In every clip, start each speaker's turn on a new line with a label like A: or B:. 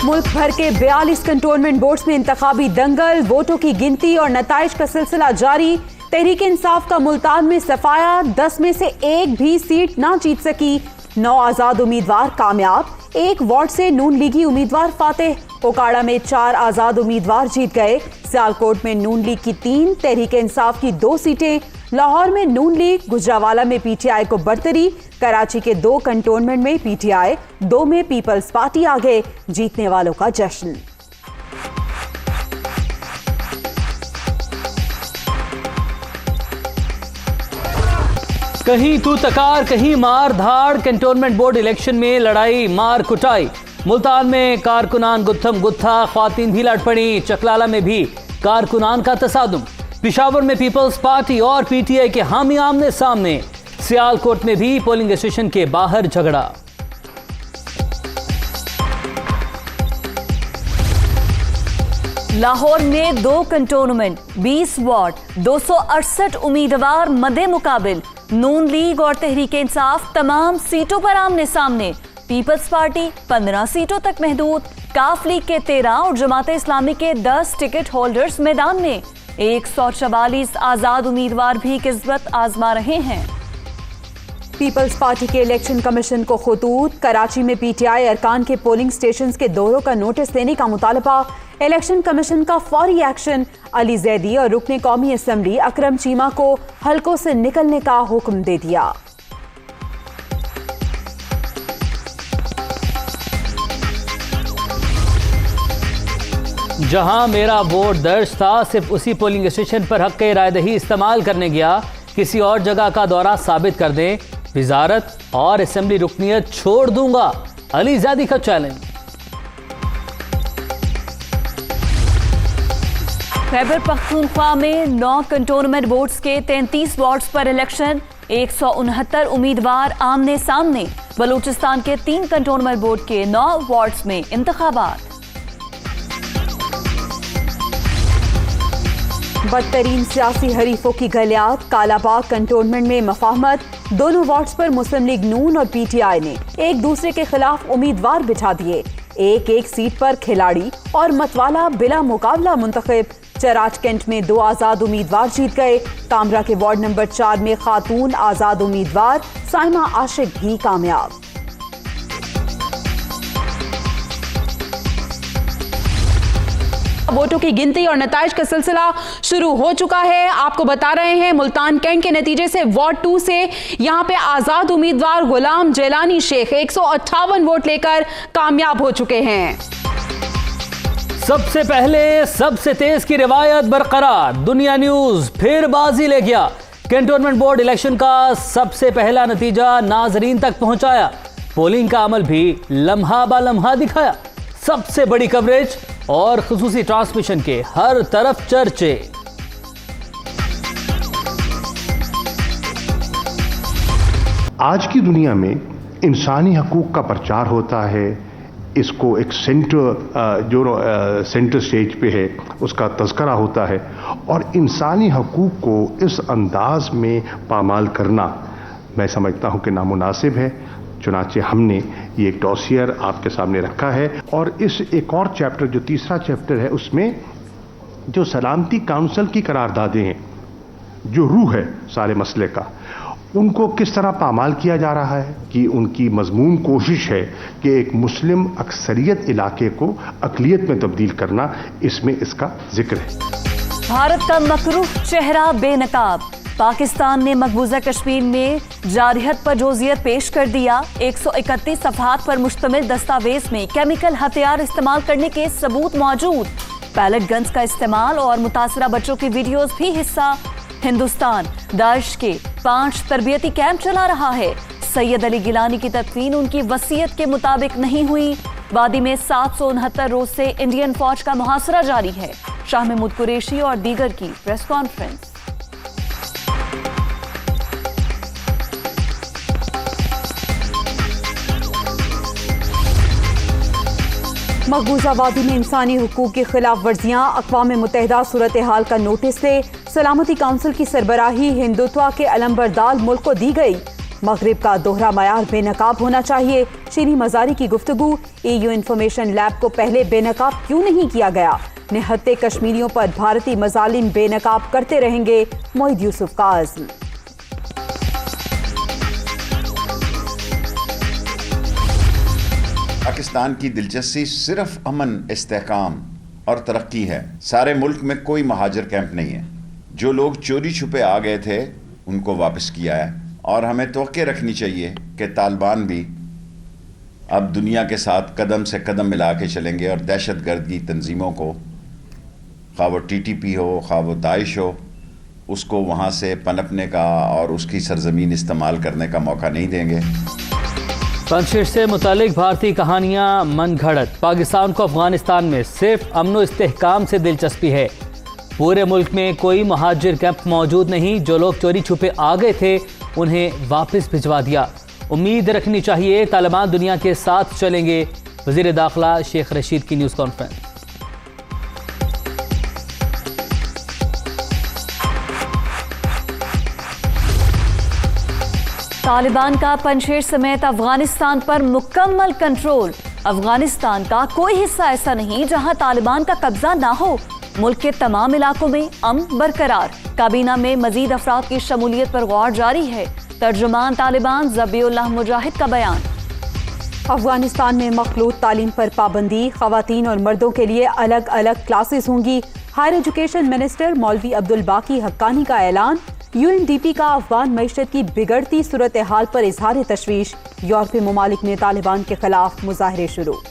A: मुल्क भर के 42 कंटोनमेंट बोर्ड्स में इंतखाबी दंगल, वोटों की गिनती और नताइज का सिलसिला जारी। तहरीक इंसाफ का मुल्तान में सफाया, 10 में से एक भी सीट ना जीत सकी। 9 आजाद उम्मीदवार कामयाब, 1 वार्ड से नून लीगी उम्मीदवार फातेह। ओकाड़ा में 4 आजाद उम्मीदवार जीत गए। सियालकोट में नून लीग की 3, तहरीक इंसाफ की 2 सीटें। लाहौर में नून लीग, गुजरावाला में पीटीआई को बढ़तरी। कराची के 2 कंटोनमेंट में पीटीआई, 2 में पीपल्स पार्टी आगे। जीतने वालों का जश्न।
B: कहीं तू तकार कहीं मार धाड़, कंटोनमेंट बोर्ड इलेक्शन में लड़ाई मार कुटाई। मुल्तान में कारकुनान गुत्थम गुत्था, ख्वातीन भी लड़ पड़ी। चकलाला में भी कारकुनान का तसादुम। पिशावर में पीपल्स पार्टी और पीटीआई के हामी आमने सामने। सियालकोट में भी पोलिंग स्टेशन के बाहर झगड़ा।
C: लाहौर में 2 कंटोनमेंट, 20 वार्ड, 268 उम्मीदवार मदे मुकाबिल। नून लीग और तहरीक इंसाफ तमाम सीटों पर आमने सामने। पीपल्स पार्टी 15 सीटों तक महदूद। काफ लीग के 13 और जमाते इस्लामी के 10 टिकट होल्डर्स मैदान में। 144 आजाद उम्मीदवार भी किस्मत आजमा रहे हैं।
A: पीपल्स पार्टी के इलेक्शन कमीशन को खुतूत। कराची में पीटीआई अरकान के पोलिंग स्टेशंस के दौरों का नोटिस देने का मुतालबा। इलेक्शन कमीशन का फौरी एक्शन। अली जैदी और रुकने कौमी असम्बली अकरम चीमा को हलकों से निकलने का हुक्म दे दिया।
B: जहां मेरा वोट दर्ज था, सिर्फ उसी पोलिंग स्टेशन पर हक रायदही इस्तेमाल करने गया। किसी और जगह का दौरा साबित कर दें, वजारत और असेंबली रुकनियत छोड़ दूंगा। अली ज़ैदी का चैलेंज।
C: खैबर पख्तूनख्वा में 9 कंटोनमेंट बोर्ड्स के 33 वार्ड्स पर इलेक्शन। 169 उम्मीदवार आमने सामने। बलूचिस्तान के 3 कंटोनमेंट बोर्ड के 9 वार्ड्स में इंतखाबात।
A: बदतरीन सियासी हरीफों की गलियात। कालाबाग कंटोनमेंट में मफाहमत। दोनों वार्ड्स पर मुस्लिम लीग नून और पीटीआई ने एक दूसरे के खिलाफ उम्मीदवार बिठा दिए। एक सीट पर खिलाड़ी और मतवाला बिला मुकाबला मुंतखब। चराच कैंट में 2 आजाद उम्मीदवार जीत गए। कामरा के वार्ड नंबर 4 में खातून आजाद उम्मीदवार साइमा आशिक भी कामयाब। वोटों की गिनती और नताइज का सिलसिला शुरू हो चुका है। आपको बता रहे हैं मुल्तान कैंट के नतीजे से वार्ड 2 से यहां पे आजाद उम्मीदवार गुलाम जेलानी शेख 158 वोट लेकर कामयाब हो चुके हैं।
B: सबसे पहले सबसे तेज की रिवायत बरकरार। दुनिया न्यूज फिर बाजी ले गया। कैंटोनमेंट बोर्ड इलेक्शन का सबसे पहला नतीजा नाजरीन तक पहुंचाया। पोलिंग का अमल भी लम्हा बा लम्हा दिखाया। सबसे बड़ी कवरेज और खुसूसी ट्रांसमिशन के हर तरफ चर्चे।
D: आज की दुनिया में इंसानी हकूक का प्रचार होता है। इसको एक सेंटर स्टेज पे है, उसका तज़किरा होता है। और इंसानी हकूक को इस अंदाज में पामाल करना मैं समझता हूं कि नामुनासिब है। चुनाचे हमने ये एक डॉसियर आपके सामने रखा है। और इस एक और चैप्टर, जो तीसरा चैप्टर है, उसमें जो सलामती काउंसिल की करारदादें हैं, जो रूह है सारे मसले का, उनको किस तरह पामाल किया जा रहा है कि उनकी मजमून कोशिश है कि एक मुस्लिम अक्सरियत इलाके को अक़लियत में तब्दील करना, इसमें इसका जिक्र है।
C: भारत का मकरूह चेहरा बेनकाब। पाकिस्तान ने मकबूजा कश्मीर में जारहियत पर जोजियत पेश कर दिया। 131 सफ़हात पर मुश्तमिल दस्तावेज में केमिकल हथियार इस्तेमाल करने के सबूत मौजूद। पैलेट गन्स का इस्तेमाल और मुतासरा बच्चों की वीडियोस भी हिस्सा। हिंदुस्तान दाइश के 5 तरबियती कैंप चला रहा है। सैयद अली गिलानी की तदफीन उनकी वसीयत के मुताबिक नहीं हुई। वादी में 769 रोज से इंडियन फौज का मुहासरा जारी है। शाह महमूद कुरैशी और दीगर की प्रेस कॉन्फ्रेंस।
A: मकबूजा वादी में इंसानी हुकूक की खिलाफ वर्जियाँ। अक़वाम मुत्तहिदा सूरत हाल का नोटिस से सलामती काउंसिल की सरबराही हिंदुत्वा के अलंबरदार मुल्क को दी गई। मगरिब का दोहरा मयार बेनकाब होना चाहिए। शीरी मजारी की गुफ्तगू। EU इंफॉर्मेशन लैब को पहले बेनकाब क्यों नहीं किया गया? निहत्ते कश्मीरियों पर भारतीय मजालिम बेनकाब करते रहेंगे। मोहिद यूसुफ का अज़्म।
E: पाकिस्तान की दिलचस्पी सिर्फ अमन, इस्तेहकाम और तरक्की है। सारे मुल्क में कोई महाजर कैंप नहीं है। जो लोग चोरी छुपे आ गए थे उनको वापस किया है और हमें तवक्के रखनी चाहिए कि तालिबान भी अब दुनिया के साथ कदम से कदम मिला के चलेंगे और दहशतगर्द की तंजीमों को, खा वो TTP हो, खा वो दाइश हो, उसको वहाँ से पनपने का और उसकी सरजमीन इस्तेमाल करने का मौका नहीं देंगे।
B: पंजशीर से मुतालिक भारतीय कहानियां मन घड़त। पाकिस्तान को अफगानिस्तान में सिर्फ अमन व इस्तेहकाम से दिलचस्पी है। पूरे मुल्क में कोई महाजिर कैंप मौजूद नहीं। जो लोग चोरी छुपे आ गए थे उन्हें वापस भिजवा दिया। उम्मीद रखनी चाहिए तालिबान दुनिया के साथ चलेंगे। वजीर दाखिला शेख रशीद की न्यूज़ कॉन्फ्रेंस।
C: तालिबान का पंजशीर समेत अफगानिस्तान पर मुकम्मल कंट्रोल। अफगानिस्तान का कोई हिस्सा ऐसा नहीं जहां तालिबान का कब्जा ना हो। मुल्क के तमाम इलाकों में अमन बरकरार। काबीना में मजीद अफराद की शमूलियत पर गौर जारी है। तर्जुमान तालिबान ज़बीउल्लाह मुजाहिद का बयान।
A: अफगानिस्तान में मखलूत तालीम पर पाबंदी। खवातीन और मर्दों के लिए अलग अलग क्लासेस होंगी। हायर एजुकेशन मिनिस्टर मौलवी अब्दुल बाकी हक्कानी का ऐलान। UNDP का अफगान मईशत की बिगड़ती सूरत हाल पर इजहार तशवीश। यूरोपीय ममालिक में तालिबान के खिलाफ मुजाहरे शुरू।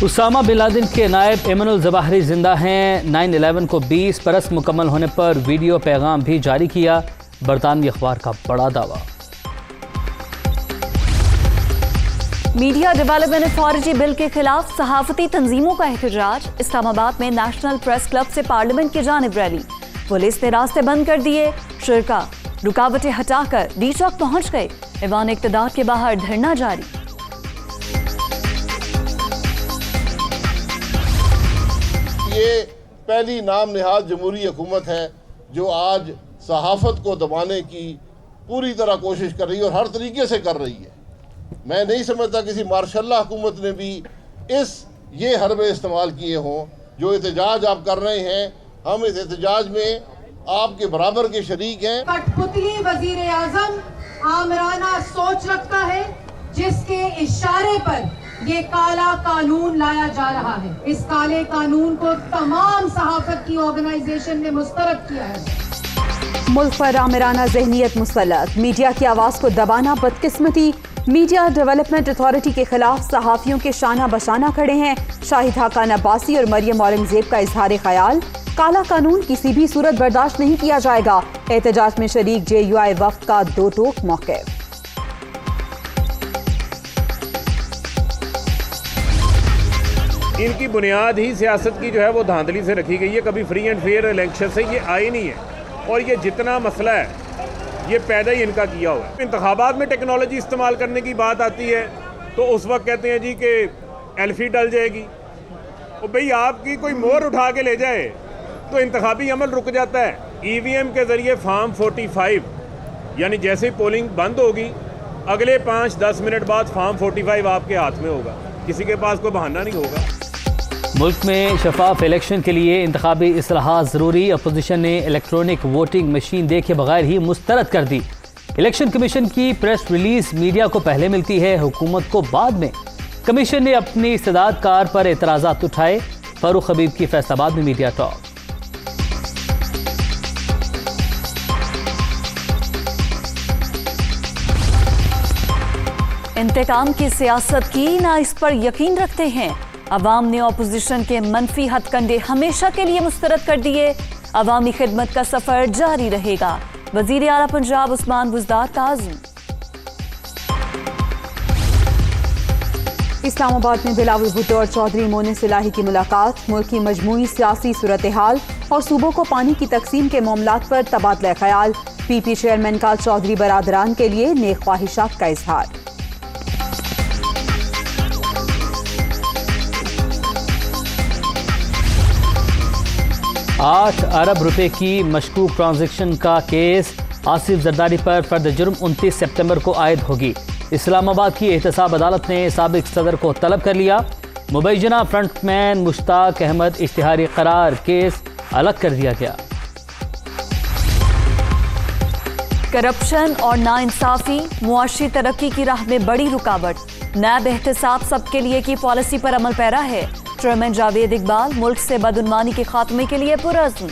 B: उसामा बिन लादेन के नायब एमनुल जवाहिरी जिंदा हैं। 9/11 को 20 बरस मुकम्मल होने पर वीडियो पैगाम भी जारी किया। बरतानवी अखबार का बड़ा दावा।
C: मीडिया डेवलपमेंट अथॉरिटी बिल के खिलाफ सहाफती तंजीमों का एहतजाज। इस्लामाबाद में नेशनल प्रेस क्लब से पार्लियामेंट की जानिब रैली। पुलिस ने रास्ते बंद कर दिए। शुरका रुकावटें हटाकर डी चौक पहुंच गए। ऐवान इक़्तिदार के बाहर धरना जारी।
F: ये पहली नाम निहाद जमहूरी हुकूमत है जो आज सहाफत को दबाने की पूरी तरह कोशिश कर रही है और हर तरीके से कर रही है। मैं नहीं समझता किसी मार्शल्ला हुकूमत ने भी ये हरबे इस्तेमाल किए हों। जो एहतजाज आप कर रहे हैं, हम इस एहतजाज में आपके बराबर के शरीक हैं।
G: कठपुतली वजीर आजम आमराना सोच रखता है जिसके इशारे पर ये काला कानून लाया जा रहा है। इस काले कानून को तमाम सहाफत की ऑर्गेनाइजेशन ने मुस्तरद किया है।
A: मुल्क पर आमिराना ज़हनियत मुसल्लत। मीडिया की आवाज़ को दबाना बदकिस्मती। मीडिया डेवलपमेंट अथॉरिटी के खिलाफ सहाफ़ियों के शाना बशाना खड़े हैं। शाहिद हाकान अब्बासी और मरियम औरंगजेब का इजहार ख्याल। काला कानून किसी भी सूरत बर्दाश्त नहीं किया जाएगा। एहतजाज में शरीक JUI वफ्द का दो टोक मौक़िफ़।
H: इनकी बुनियाद ही सियासत की जो है वो धांधली से रखी गई है। कभी फ्री एंड फेयर इलेक्शन से ये आए नहीं है और ये जितना मसला है ये पैदा ही इनका किया हुआ है। इंतखाबात में टेक्नोलॉजी इस्तेमाल करने की बात आती है तो उस वक्त कहते हैं जी कि एल्फी डल जाएगी। और भाई आपकी कोई मोहर उठा के ले जाए तो इंतखाबी अमल रुक जाता है। EVM के ज़रिए फार्म 45 यानी जैसे ही पोलिंग बंद होगी अगले 5-10 मिनट बाद फार्म 45 आपके हाथ में होगा। किसी के पास कोई बहाना नहीं होगा।
B: मुल्क में शफाफ इलेक्शन के लिए इंतखाबी इस्लाहात ज़रूरी। अपोजिशन ने इलेक्ट्रॉनिक वोटिंग मशीन देखे बगैर ही मुस्तरद कर दी। इलेक्शन कमीशन की प्रेस रिलीज मीडिया को पहले मिलती है, हुकूमत को बाद में। कमीशन ने अपनी इस्तेदाद कार पर एतराज़ात उठाए। फारूक हबीब की फैसलाबाद में मीडिया टॉक।
C: इंतकाम की सियासत की ना इस पर यकीन रखते हैं। अवाम ने अपोजिशन के मनफी हथकंडे हमेशा के लिए मुस्तरद कर दिए। अवामी खिदमत का सफर जारी रहेगा। वजीर आला पंजाब उस्मान बुज़दार का आज़म।
A: इस्लामाबाद में बिलावल भुट्टो और चौधरी मोनिस इलाही की मुलाकात। मुल्क की मजमूई सियासी सूरत हाल और सूबों को पानी की तकसीम के मामलात पर तबादला ख्याल। PP चेयरमैन का चौधरी बरादरान के लिए नेक ख्वाहिशात का इजहार।
B: 8 अरब रुपए की मशकूक ट्रांजैक्शन का केस आसिफ जरदारी पर फर्द जुर्म 29 सितंबर को आयद होगी। इस्लामाबाद की एहतसाब अदालत ने साबिक सदर को तलब कर लिया। मुबैजना फ्रंटमैन मुश्ताक अहमद इश्तिहारी करार, केस अलग कर दिया गया।
C: करप्शन और नाइंसाफी मुआशी तरक्की की राह में बड़ी रुकावट। नैब एहतसाब सबके लिए की पॉलिसी पर अमल पैरा है। चेयरमैन जावेद इकबाल मुल्क से बदउनवानी के खात्मे के लिए पुरअज़्म।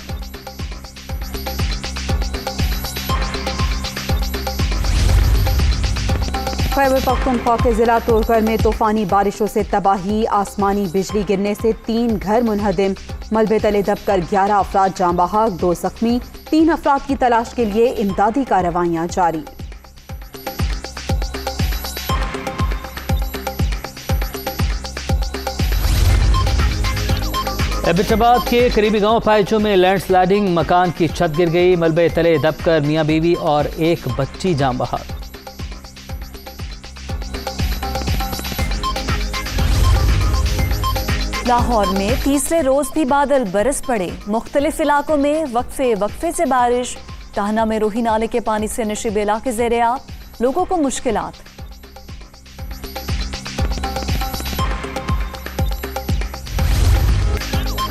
A: खैबर पख्तूनख्वा के जिला तोरकर में तूफानी बारिशों से तबाही, आसमानी बिजली गिरने से 3 घर मुनहदिम। मलबे तले दबकर 11 अफराद जाँ बहक, 2 जख्मी। 3 अफराद की तलाश के लिए इमदादी कार्रवाइयां जारी।
B: एबटाबाद के करीबी गांव पायचो में लैंडस्लाइडिंग, मकान की छत गिर गई। मलबे तले दबकर मियां बीवी और एक बच्ची जाँ बहक।
C: लाहौर में तीसरे रोज भी बादल बरस पड़े। मुख्तलिफ इलाकों में वक्फे से बारिश। कहना में रोही नाले के पानी से नशीब इलाके ज़ेर-ए-आब, लोगों को मुश्किलात।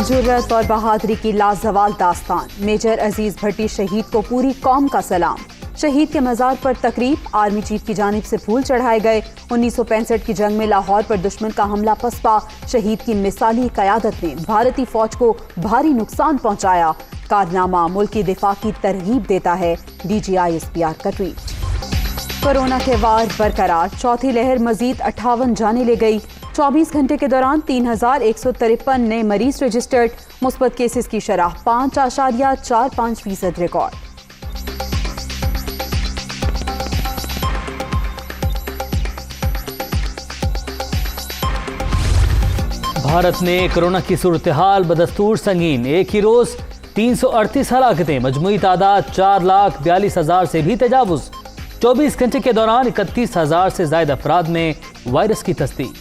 A: जुर्रत और बहादुरी की लाजवाल दास्तान। मेजर अजीज भट्टी शहीद को पूरी कौम का सलाम। शहीद के मज़ार पर तकरीब, आर्मी चीफ की जानिब से फूल चढ़ाए गए। 1965 की जंग में लाहौर पर दुश्मन का हमला पसपा। शहीद की मिसाली क़यादत ने भारतीय फौज को भारी नुकसान पहुंचाया। कारनामा मुल्क की दिफा की तरगीब देता है। DGI-SPR का ट्वीट। कोरोना के वार बरकरार, चौथी लहर मजीद 58 जाने ले गई। 24 घंटे के दौरान 3153 नए मरीज रजिस्टर्ड। मुस्बत केसेस की शरह 5.45% रिकॉर्ड।
B: भारत में कोरोना की सूरत हाल बदस्तूर संगीन। एक ही रोज 338 हलाकतें, मजमूई तादाद 4,42,000 से भी तजावुज। 24 घंटे के दौरान 31,000 से ज्यादा अफराद में वायरस की तस्दीक।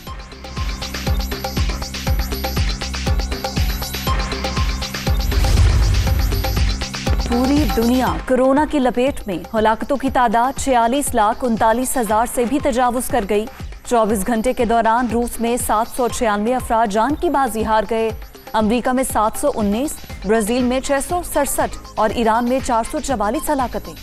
C: पूरी दुनिया कोरोना की लपेट में। हलाकतों की तादाद 46,39,000 से भी तजावुज कर गई। 24 घंटे के दौरान रूस में 796 अफराद जान की बाजी हार गए। अमेरिका में 719, ब्राजील में 667 और ईरान में 444 हलाकतें।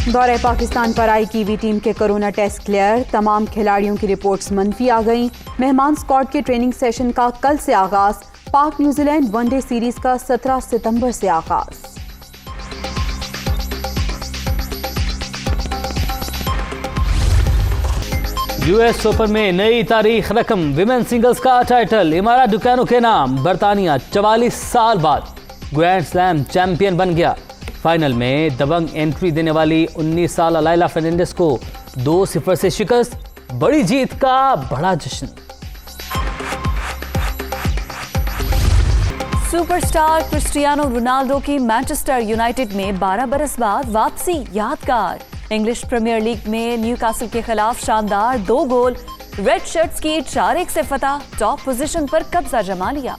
A: दौरे पाकिस्तान पर आई कीवी टीम के कोरोना टेस्ट क्लियर। तमाम खिलाड़ियों की रिपोर्ट्स मनफी आ गईं। मेहमान स्क्वाड के ट्रेनिंग सेशन का कल से आगाज। पाक न्यूजीलैंड वनडे सीरीज का 17 सितंबर से आगाज।
B: US ओपन में नई तारीख रकम। विमेन सिंगल्स का टाइटल इमारा डुकानो के नाम। बरतानिया 44 साल बाद ग्रैंड स्लैम चैंपियन बन गया। फाइनल में दबंग एंट्री देने वाली 19 साल लाइला फर्नांडिस को 2-0 से शिकस्त। बड़ी जीत का बड़ा जश्न।
C: सुपरस्टार क्रिस्टियानो रोनाल्डो की मैनचेस्टर यूनाइटेड में 12 बरस बाद वापसी यादगार। इंग्लिश प्रीमियर लीग में न्यूकासल के खिलाफ शानदार 2 गोल। रेड शर्ट्स की 4-1 से फतह। टॉप पोजीशन पर कब्जा जमा लिया।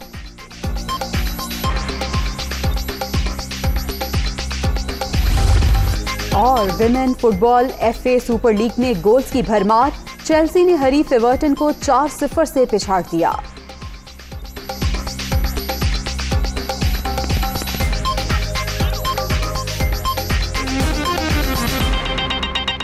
A: और women football FA super league में गोल्स की भरमार। चेल्सी ने हरीफ एवर्टन को 4-0 से पिछाड़ दिया।